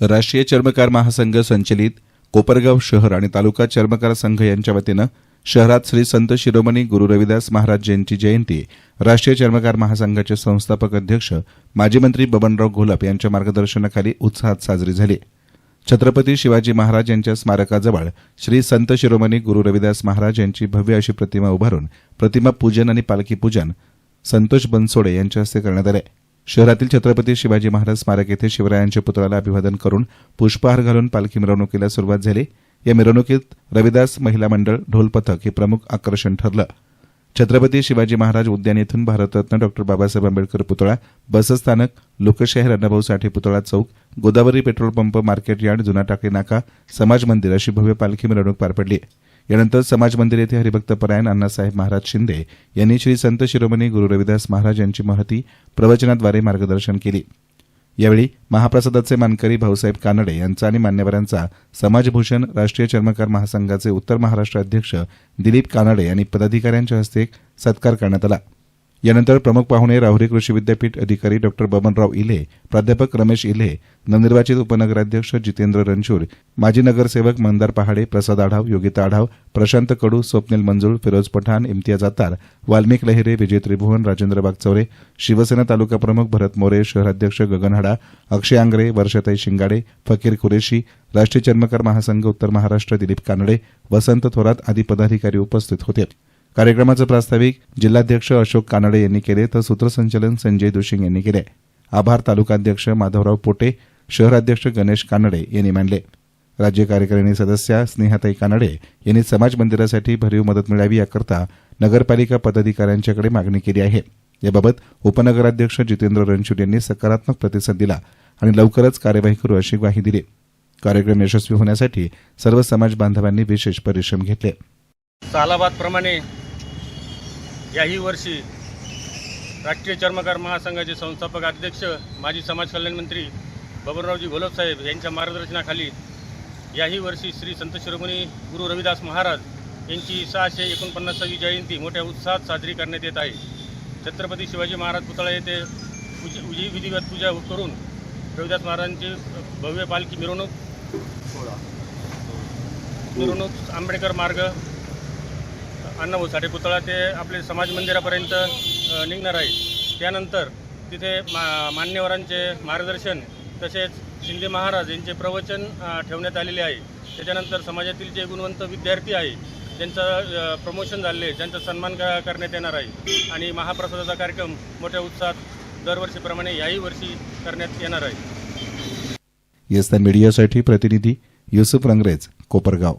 राष्ट्रीय चर्मकार महासंघ संचलित कोपरगाव शहर आणि तालुका चर्मकार संघ यांच्या वतीनं शहरात श्री संत शिरोमणी गुरु रविदास महाराज यांची जयंती राष्ट्रीय चर्मकार महासंघाचे संस्थापक अध्यक्ष माजी मंत्री बबनराव घोलप यांच्या मार्गदर्शनाखाली उत्साहात साजरी झाली। छत्रपती शिवाजी महाराज यांच्या स्मारकाजवळ श्री संत शिरोमणी गुरु रविदास महाराज यांची भव्य अशी प्रतिमा उभारून प्रतिमा पूजन आणि पालखी पूजन संतोष बनसोडे यांच्या हस्ते करण्यात आले। शहरातील छत्रपती शिवाजी महाराज स्मारक येथे शिवरायांच्या पुतळ्याला अभिवादन करून पुष्पहार घालून पालखी मिरवणुकीला सुरुवात झाली। या मिरवणुकीत रविदास महिला मंडळ ढोल पथक हे प्रमुख आकर्षण ठरलं। छत्रपती शिवाजी महाराज उद्यान येथून भारतरत्न डॉ बाबासाहेब आंबेडकर पुतळा, बसस्थानक, लोकशाहीर अण्णाभाऊ साठे पुतळा चौक, Godavari petrol pump, market yard, जुना टाकळी नाका, समाज मंदिर अशी भव्य पालखी मिरवणूक पार पडली। यानंतर समाज मंदिर येथे हरिभक्त परायण अण्णासाहेब महाराज शिंदे यांनी श्री संत शिरोमणी गुरु रविदास महाराज यांची महती प्रवचनाद्वारे मार्गदर्शन केली। यावेळी महाप्रसादाचे मानकरी भाऊसाहेब कानडे यांचा आणि मान्यवरांचा समाजभूषण राष्ट्रीय चर्मकार महासंघाचे उत्तर महाराष्ट्र अध्यक्ष दिलीप कानडे यांनी पदाधिकाऱ्यांच्या हस्ते सत्कार करण्यात आला। यानंतर प्रमुख पाहुणे राहुरी कृषी विद्यापीठ अधिकारी डॉ बबनराव इल्हे, प्राध्यापक रमेश इल्हे, नवनिर्वाचित उपनगराध्यक्ष जितेंद्र रणशूर, माजी नगरसेवक मंदार पहाडे, प्रसाद आढाव, योगिता आढाव, प्रशांत कडू, स्वप्नील मंजुळ, फिरोज पठाण, इम्तियाज अत्तार, वाल्मिक लहिरे, विजय त्रिभुवन, राजेंद्र बागचौरे, शिवसेना तालुका प्रमुख भरत मोरे, शहराध्यक्ष गगन हाडा, अक्षय आंग्रे, वर्षाताई शिंगाडे, फकीर कुरेशी, राष्ट्रीय चर्मकार महासंघ उत्तर महाराष्ट्र दिलीप कानडे, वसंत थोरात आदी पदाधिकारी उपस्थित होते। कार्यक्रमाचं प्रास्ताविक जिल्हाध्यक्ष अशोक कानडे यांनी केले तर सूत्रसंचालन संजय दुशिंग यांनी केले। आभार तालुकाध्यक्ष माधवराव पोटे, शहराध्यक्ष गणेश कानडे यांनी मानले। राज्य कार्यकारिणी सदस्या स्नेहाताई कानडे यांनी समाज मंदिरासाठी भरीव मदत मिळावी याकरता नगरपालिका पदाधिकाऱ्यांच्याकडे मागणी केली आहे। याबाबत उपनगराध्यक्ष जितेंद्र रणशूर यांनी सकारात्मक प्रतिसाद दिला आणि लवकरच कार्यवाही करू अशी ग्वाही दिली। कार्यक्रम यशस्वी होण्यासाठी सर्व समाज बांधवांनी विशेष परिश्रम घेतले। सालाबादप्रमाणे याही वर्षी राष्ट्रीय चर्मकार महासंघाचे संस्थापक अध्यक्ष माजी समाज कल्याण मंत्री बबनरावजी घोलप साहेब यांच्या मार्गदर्शनाखाली याही वर्षी श्री संत शिरोमणी गुरु रविदास महाराज यांची 649वी जयंती मोठ्या उत्साहात साजरी करण्यात येत आहे। छत्रपती शिवाजी महाराज पुतळा येथे विधिवत पूजा करून रविदास महाराजांची भव्य पालखी मिरवणूक आंबेडकर मार्ग, अण्णाभाऊ साठे पुतळा ते आपले समाज मंदिरापर्यंत निघणार आहे। त्यानंतर तिथे मान्यवरांचे मार्गदर्शन तसेच शिंदे महाराज यांचे प्रवचन ठेवण्यात आलेले आहे। त्याच्यानंतर समाजातील जे गुणवंत विद्यार्थी आहे त्यांचं प्रमोशन झाले, त्यांचा सन्मान करण्यात येणार आहे आणि महाप्रसादाचा कार्यक्रम मोठ्या उत्साहात दरवर्षीप्रमाणे याही वर्षी करण्यात येणार आहे। येस्तान मीडियासाठी प्रतिनिधी युसुफ रंगरेज, कोपरगाव।